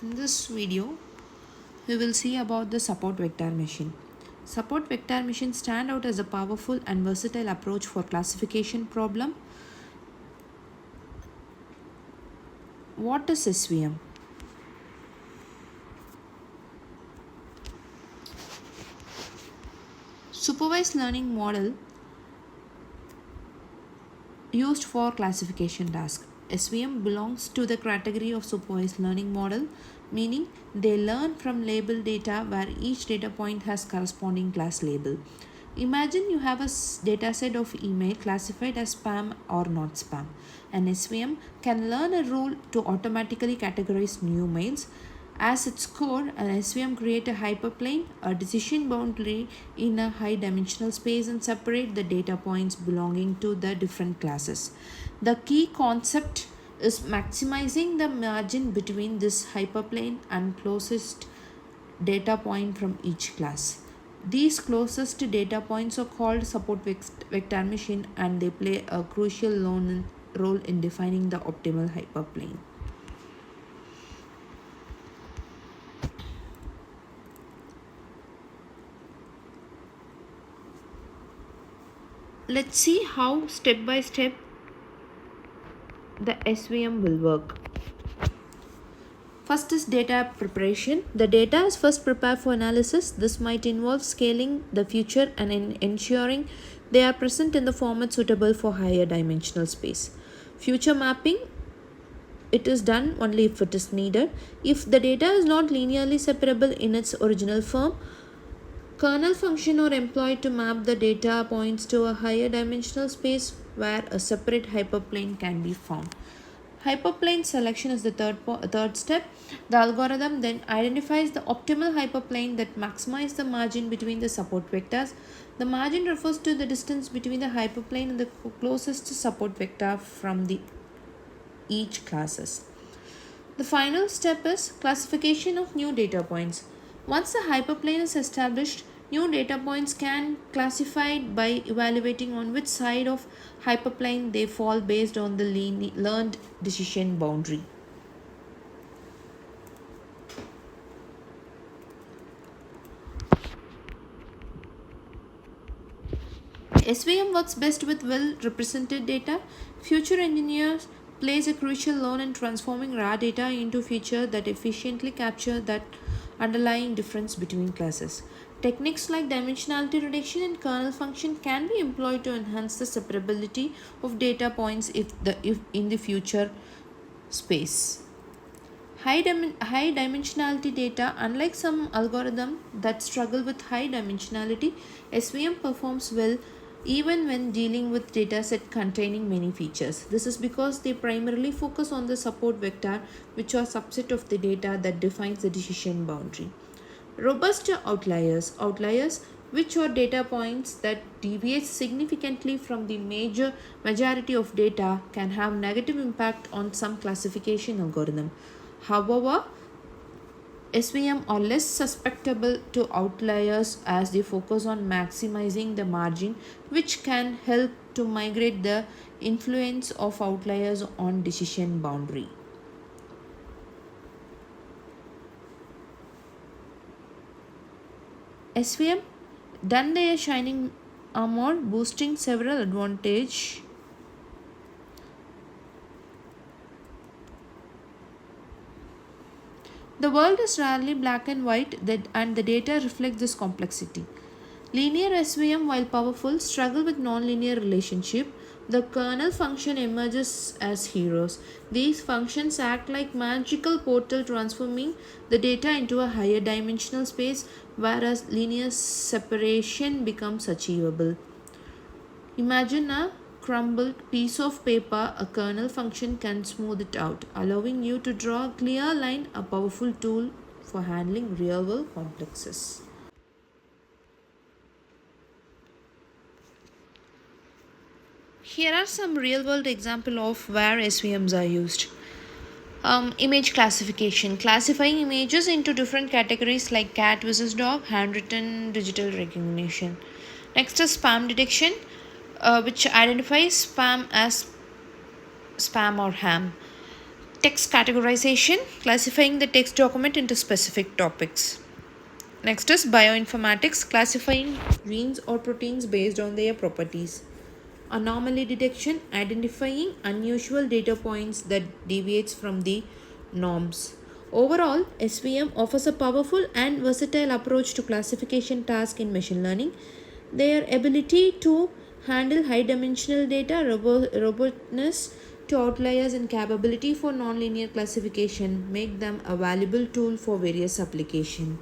In this video, we will see about the support vector machine. Support vector machines stand out as a powerful and versatile approach for classification problem. What is SVM? Supervised learning model used for classification tasks. SVM belongs to the category of supervised learning model, meaning they learn from label data where each data point has corresponding class label. Imagine you have a data set of email classified as spam or not spam. An SVM can learn a rule to automatically categorize new mails. As its core, an SVM creates a hyperplane, a decision boundary in a high dimensional space and separate the data points belonging to the different classes. The key concept is maximizing the margin between this hyperplane and closest data point from each class. These closest data points are called support vector machine and they play a crucial role in defining the optimal hyperplane. Let's see how step by step the SVM will work. First is data preparation. The data is first prepared for analysis. This might involve scaling the future and ensuring they are present in the format suitable for higher dimensional space. Future mapping, it is done only if it is needed. If the data is not linearly separable in its original form, kernel function are employed to map the data points to a higher dimensional space where a separate hyperplane can be found. Hyperplane selection is the third step. The algorithm then identifies the optimal hyperplane that maximizes the margin between the support vectors. The margin refers to the distance between the hyperplane and the closest support vector from the each classes. The final step is classification of new data points. Once the hyperplane is established, new data points can classified by evaluating on which side of hyperplane they fall based on the learned decision boundary. SVM works best with well-represented data. Future engineers plays a crucial role in transforming raw data into features that efficiently capture that underlying difference between classes. Techniques like dimensionality reduction and kernel function can be employed to enhance the separability of data points if in the future space. High dimensionality data, unlike some algorithms that struggle with high dimensionality, SVM performs well even when dealing with dataset containing many features. This is because they primarily focus on the support vector, which are subset of the data that defines the decision boundary. Robust outliers. Outliers, which are data points that deviate significantly from the majority of data, can have negative impact on some classification algorithm. However, SVM are less susceptible to outliers as they focus on maximizing the margin, which can help to migrate the influence of outliers on decision boundary. SVM done their shining armor, boosting several advantages. The world is rarely black and white, and the data reflect this complexity. Linear SVM, while powerful, struggle with nonlinear relationship. The kernel function emerges as heroes. These functions act like magical portal transforming the data into a higher dimensional space, whereas linear separation becomes achievable. Imagine a crumbled piece of paper. A kernel function can smooth it out, allowing you to draw a clear line, a powerful tool for handling real-world complexes. Here are some real-world examples of where SVMs are used. Image classification, classifying images into different categories like cat versus dog, handwritten, digital recognition. Next is spam detection, which identifies spam as spam or ham. Text categorization, classifying the text document into specific topics. Next is bioinformatics, classifying genes or proteins based on their properties. Anomaly detection, identifying unusual data points that deviates from the norms. Overall, SVM offers a powerful and versatile approach to classification tasks in machine learning. Their ability to handle high dimensional data, robustness to outliers, and capability for nonlinear classification make them a valuable tool for various applications.